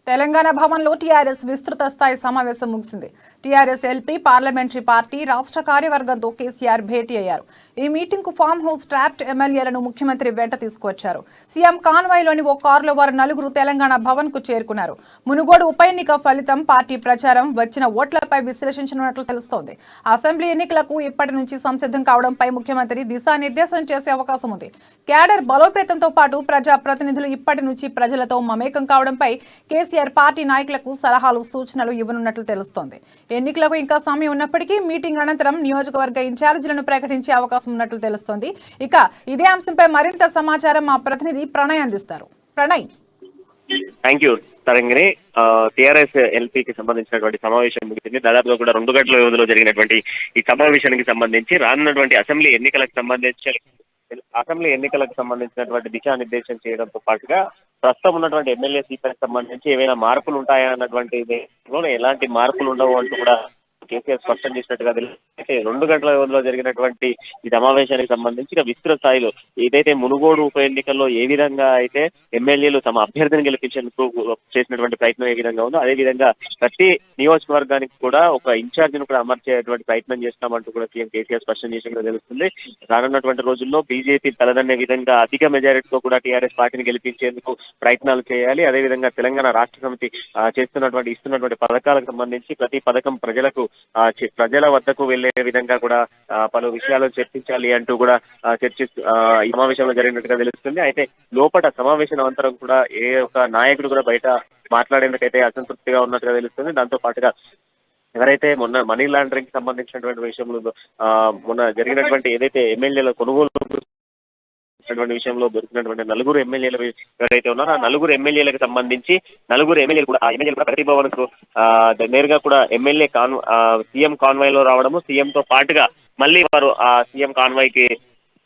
తెలంగాణ భవన్లో టీఆర్ఎస్ విస్తృత స్థాయి సమావేశం ముగిసింది. టీఆర్ఎస్ ఎల్పీ పార్లమెంటరీ పార్టీ రాష్ట్ర కార్యవర్గంతో కేసీఆర్ భేటీ అయ్యారు. ఈ మీటింగ్ కు ఫామ్ హౌస్ ట్రాప్డ్ ఎమ్మెల్యేలను ముఖ్యమంత్రి వెంట తీసుకువచ్చారు. సీఎం కాన్వాయ్లోని ఓ కారులో వారు నలుగురు తెలంగాణ భవన్ కు చేరుకున్నారు. మునుగోడు ఉప ఎన్నిక ఫలితం, పార్టీ ప్రచారం, వచ్చిన ఓట్లపై విశ్లేషించనున్నట్లు తెలుస్తోంది. అసెంబ్లీ ఎన్నికలకు ఇప్పటి నుంచి సంసిద్ధం కావడంపై ముఖ్యమంత్రి దిశానిర్దేశం చేసే అవకాశం ఉంది. క్యాడర్ బలోపేతంతో పాటు ప్రజా ప్రతినిధులు ఇప్పటి నుంచి ప్రజలతో మమేకం కావడంపై కేసీఆర్ పార్టీ నాయకులకు సలహాలు, సూచనలు ఇవ్వనున్నట్లు తెలుస్తోంది. ఎన్నికలకు ఇంకా సమయం ఉన్నప్పటికీ మీటింగ్ అనంతరం నియోజకవర్గ ఇన్ఛార్జీలను ప్రకటించే అవకాశం ఉన్నట్లు తెలుస్తోంది. ఇక ఇదే అంశంపై మరింత సమాచారం మా ప్రతినిధి ప్రణయ్ అందిస్తారు. Pranay. Thank you Tarangini. TRS ఎల్పీకి సంబంధించినటువంటి సమావేశం ముగిసింది. దాదాపుగా కూడా 2 గంటల వ్యవధిలో జరిగినటువంటి ఈ సమావేశానికి సంబంధించి రానున్నటువంటి అసెంబ్లీ ఎన్నికలకు సంబంధించినటువంటి దిశానిర్దేశం చేయడంతో పాటుగా ప్రస్తుతం ఉన్నటువంటి ఎమ్మెల్యే సీట్లకు సంబంధించి ఏవైనా మార్పులు ఉంటాయా అన్నటువంటి ఎలాంటి మార్పులు ఉండవు అంటూ కూడా కేసీఆర్ స్పష్టం చేసినట్టుగా అయితే 2 గంటల వ్యవధిలో జరిగినటువంటి ఈ సమావేశానికి సంబంధించి ఇక విస్తృత స్థాయిలో ఏదైతే మునుగోడు ఉప ఎన్నికల్లో ఏ విధంగా అయితే ఎమ్మెల్యేలు తమ అభ్యర్థిని గెలిపించేందుకు చేసినటువంటి ప్రయత్నం ఏ విధంగా ఉందో అదే విధంగా ప్రతి నియోజకవర్గానికి కూడా ఒక ఇన్ఛార్జిని కూడా అమర్చేటువంటి ప్రయత్నం చేస్తామంటూ కూడా సీఎం కేసీఆర్ స్పష్టం చేసినట్టుగా తెలుస్తుంది. రానున్నటువంటి రోజుల్లో బీజేపీ తలదన్నే విధంగా అధిక మెజారిటీతో కూడా టీఆర్ఎస్ పార్టీని గెలిపించేందుకు ప్రయత్నాలు చేయాలి. అదేవిధంగా తెలంగాణ రాష్ట్ర సమితి ఇస్తున్నటువంటి పథకాలకు సంబంధించి ప్రతి పథకం ప్రజల వద్దకు వెళ్లే విధంగా కూడా పలు విషయాలు చర్చించాలి అంటూ కూడా ఈ సమావేశంలో జరిగినట్టుగా తెలుస్తుంది. అయితే లోపల సమావేశం అనంతరం కూడా ఏ ఒక్క నాయకుడు కూడా బయట మాట్లాడేందుకైతే అసంతృప్తిగా ఉన్నట్టుగా తెలుస్తుంది. దాంతో పాటుగా ఎవరైతే మొన్న మనీ లాండరింగ్ సంబంధించినటువంటి విషయంలో మొన్న జరిగినటువంటి ఏదైతే ఎమ్మెల్యేల కొనుగోలు విషయంలో దొరికినటువంటి నలుగురు ఎమ్మెల్యేలు ఎవరైతే ఉన్నారో ఆ నలుగురు ఎమ్మెల్యేలకు సంబంధించి నలుగురు ఎమ్మెల్యేలు కూడా ప్రగతి భవన్ కు నేరుగా కూడా ఎమ్మెల్యే సీఎం కాన్వాయ్ లో రావడము, సీఎం తో పాటుగా మళ్ళీ వారు ఆ సీఎం కాన్వాయ్ కి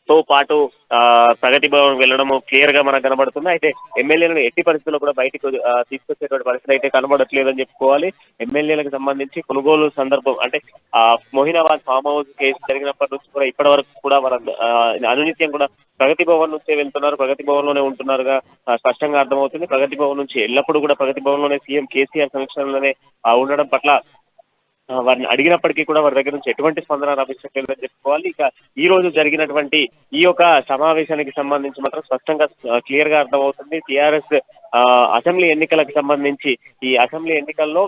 తో పాటు ప్రగతి భవన్ వెళ్ళడము క్లియర్ గా మనకు కనబడుతుంది. అయితే ఎమ్మెల్యేలను ఎట్టి పరిస్థితుల్లో కూడా బయటకు తీసుకొచ్చేటువంటి పరిస్థితి అయితే కనబడట్లేదని చెప్పుకోవాలి. ఎమ్మెల్యేలకు సంబంధించి కొనుగోలు సందర్భం అంటే మొహినాబాద్ ఫామ్ హౌస్ కేసు జరిగినప్పటి నుంచి కూడా ఇప్పటి వరకు కూడా వాళ్ళ అనునిత్యం కూడా ప్రగతి భవన్ నుంచే వెళ్తున్నారు, ప్రగతి భవన్ లోనే ఉంటున్నారుగా స్పష్టంగా అర్థమవుతుంది. ప్రగతి భవన్ నుంచి ఎల్లప్పుడూ కూడా ప్రగతి భవన్ లోనే సీఎం కేసీఆర్ సమక్షంలోనే ఉండడం పట్ల వారిని అడిగినప్పటికీ కూడా వారి దగ్గర నుంచి ఎటువంటి స్పందన లభించట్లేదని చెప్పుకోవాలి. ఇక ఈ రోజు జరిగినటువంటి ఈ యొక్క సమావేశానికి సంబంధించి మాత్రం స్పష్టంగా క్లియర్ గా అర్థమవుతుంది. టీఆర్ఎస్ అసెంబ్లీ ఎన్నికలకు సంబంధించి ఈ అసెంబ్లీ ఎన్నికల్లో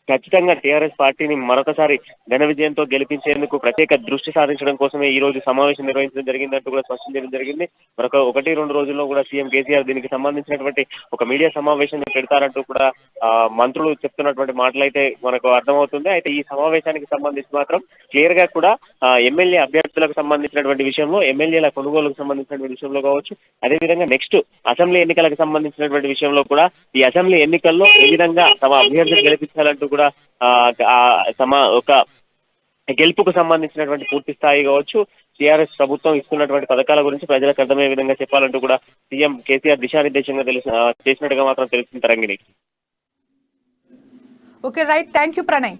ఖచ్చితంగా టీఆర్ఎస్ పార్టీని మరొకసారి ఘన విజయంతో గెలిపించేందుకు ప్రత్యేక దృష్టి సాధించడం కోసమే ఈ రోజు సమావేశం నిర్వహించడం జరిగిందంటూ కూడా స్పష్టం చేయడం జరిగింది. మరొక 1-2 రోజుల్లో కూడా సీఎం కేసీఆర్ దీనికి సంబంధించినటువంటి ఒక మీడియా సమావేశం పెడతారంటూ కూడా మంత్రులు చెప్తున్నటువంటి మాటలైతే మనకు అర్థమవుతుంది. అయితే ఈ సమావేశానికి సంబంధించి మాత్రం క్లియర్ గా కూడా ఎమ్మెల్యే అభ్యర్థులకు సంబంధించినటువంటి విషయంలో, ఎమ్మెల్యేల కొనుగోలుకు సంబంధించినటువంటి విషయంలో కావచ్చు, అదేవిధంగా నెక్స్ట్ అసెంబ్లీ ఎన్నికలకు సంబంధించినటువంటి విషయంలో కూడా ఈ అసెంబ్లీ ఎన్నికల్లో ఏ విధంగా తమ అభ్యర్థిని గెలిపించాలంటూ కూడా ఒక గెలుపుకు సంబంధించినటువంటి పూర్తి స్థాయి కావచ్చు, టీఆర్ఎస్ ప్రభుత్వం ఇస్తున్నటువంటి పథకాల గురించి ప్రజలకు అర్థమయ్యే విధంగా చెప్పాలంటూ కూడా సీఎం కేసీఆర్ దిశానిర్దేశంగా చేసినట్టుగా మాత్రం తెలుస్తుంది Tarangini. Okay, right. Thank you Pranay.